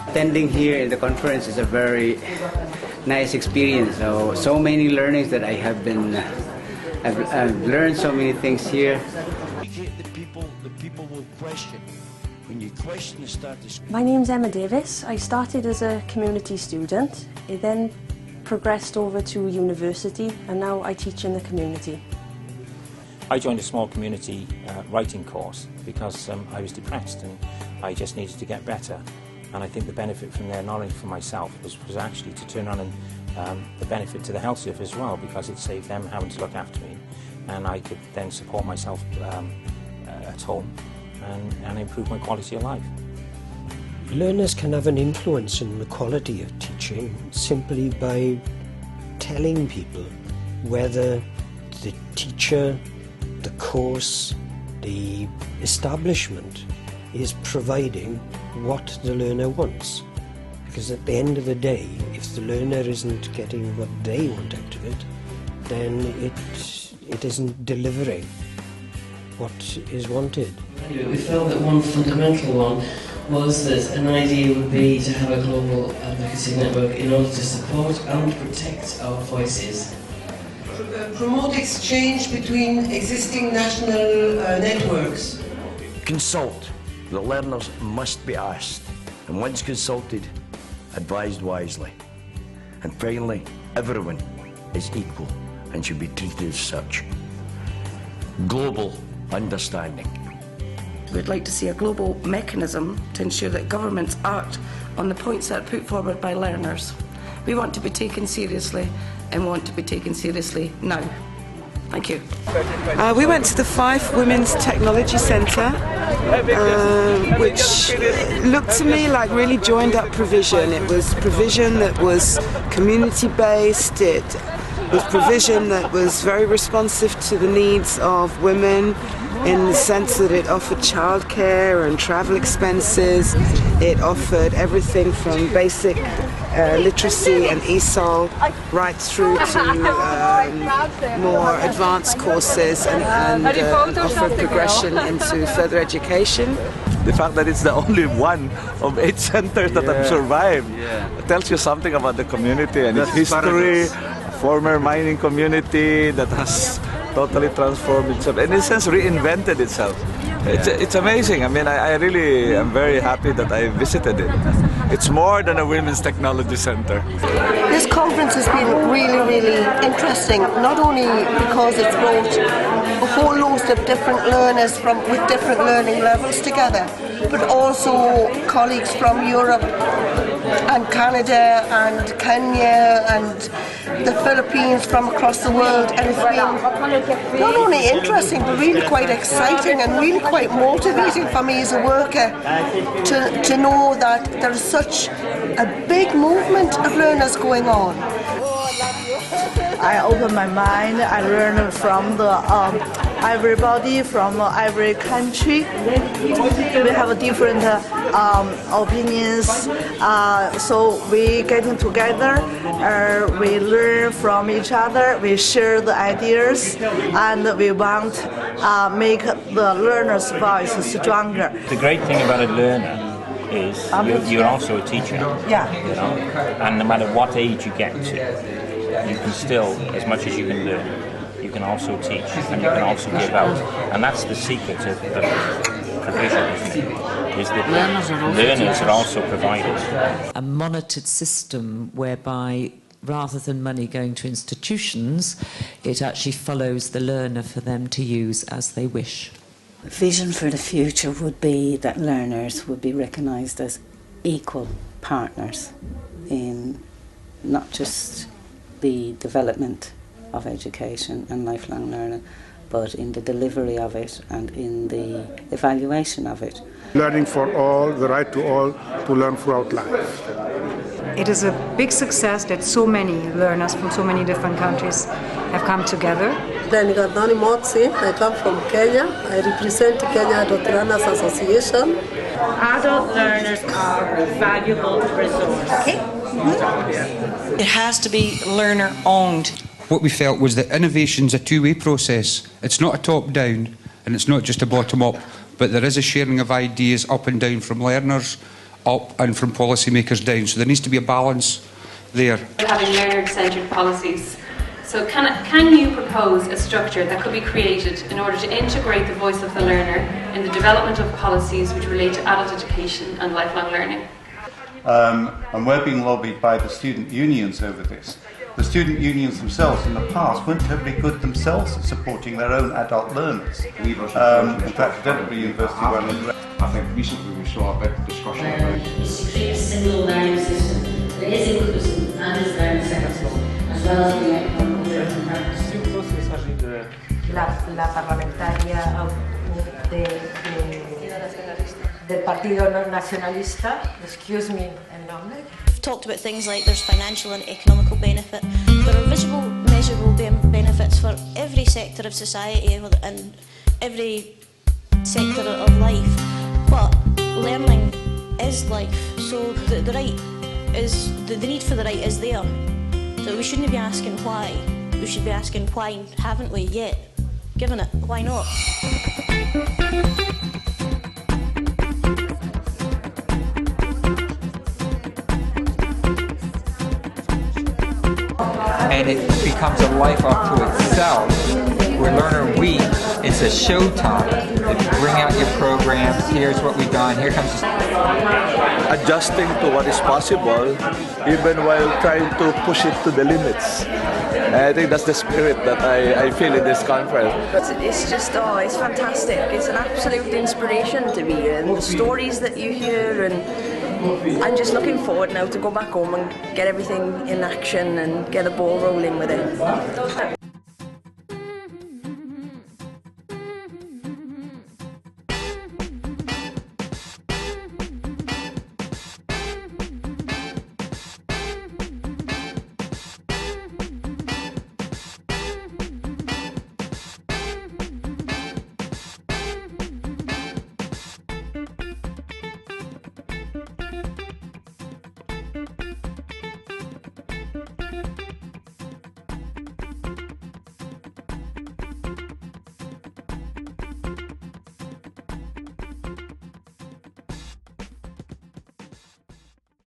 Attending here in the conference is a very nice experience. So many learnings that I have been, I've learned so many things here. The people will question. When you question, you start to... My name's Emma Davis. I started as a community student. I then progressed over to university, and now I teach in the community. I joined a small community writing course because I was depressed and I just needed to get better. And I think the benefit from their knowledge for myself was actually to turn on and the benefit to the health service as well, because it saved them having to look after me, and I could then support myself at home and improve my quality of life. Learners can have an influence in the quality of teaching simply by telling people whether the teacher, the course, the establishment is providing what the learner wants. Because at the end of the day, if the learner isn't getting what they want out of it, then it isn't delivering what is wanted. We felt that one fundamental one was that an idea would be to have a global advocacy network in order to support and protect our voices. Promote exchange between existing national networks. Consult. The learners must be asked, and once consulted, advised wisely. And finally, everyone is equal and should be treated as such. Global understanding. We'd like to see a global mechanism to ensure that governments act on the points that are put forward by learners. We want to be taken seriously and want to be taken seriously now. Thank you. We went to the Fife Women's Technology Centre, which looked to me like really joined up provision. It was provision that was community-based, it was provision that was very responsive to the needs of women in the sense that it offered childcare and travel expenses. It offered everything from basic literacy and ESOL right through to more advanced courses and offered progression into further education. The fact that it's the only one of 8 centers that have survived tells you something about the community and its history. Former mining community that has totally transformed itself, in a sense reinvented itself. It's amazing. I mean, I really am very happy that I visited it. It's more than a women's technology center. This conference has been really interesting, not only because it's brought a whole host of different learners with different learning levels together, but also colleagues from Europe and Canada and Kenya and the Philippines from across the world, and it's been not only interesting but really quite exciting and really quite motivating for me as a worker to know that there's such a big movement of learners going on. I opened my mind. I learned from everybody from every country. We have different opinions, so we getting together. We learn from each other. We share the ideas, and we want make the learner's voice stronger. The great thing about a learner is you're also a teacher. Yeah. You know, and no matter what age you get to, you can still, as much as you can learn, you can also teach and you can also give out. And that's the secret of the provision, isn't it? Is that learners are also providers. A monitored system whereby rather than money going to institutions, it actually follows the learner for them to use as they wish. Vision for the future would be that learners would be recognised as equal partners in not just the development of education and lifelong learning, but in the delivery of it and in the evaluation of it. Learning for all, the right to all to learn throughout life. It is a big success that so many learners from so many different countries have come together. Dani Motsi, I come from Kenya. I represent Kenya Adult Learners Association. Adult learners are a valuable resource. Okay. It has to be learner owned. What we felt was that innovation's a two-way process. It's not a top-down and it's not just a bottom-up, but there is a sharing of ideas up and down from learners up and from policymakers down. So there needs to be a balance there. Having learner-centred policies. So can you propose a structure that could be created in order to integrate the voice of the learner in the development of policies which relate to adult education and lifelong learning? And we're being lobbied by the student unions over this. The student unions themselves in the past weren't terribly good themselves at supporting their own adult learners. In fact, Edinburgh University one. I think recently we saw a big discussion about it. To create a single learning system that is inclusive and is learning centred, as well as being economical and purpose. La parlamentaria del Partido Nacionalista, excuse me, el nombre. We've talked about things like there's financial and economical benefit. There are visible, measurable benefits for every sector of society and every sector of life. But learning is life, so the right is the need for the right is there. So we shouldn't be asking why. We should be asking why haven't we yet given it? Why not? And it becomes a life unto itself. Where Learner Week, it's a show time. Bring out your programs, here's what we've done, here comes... Adjusting to what is possible, even while trying to push it to the limits. And I think that's the spirit that I feel in this conference. It's just, it's fantastic. It's an absolute inspiration to be here, and the stories that you hear, and I'm just looking forward now to go back home and get everything in action and get the ball rolling with it.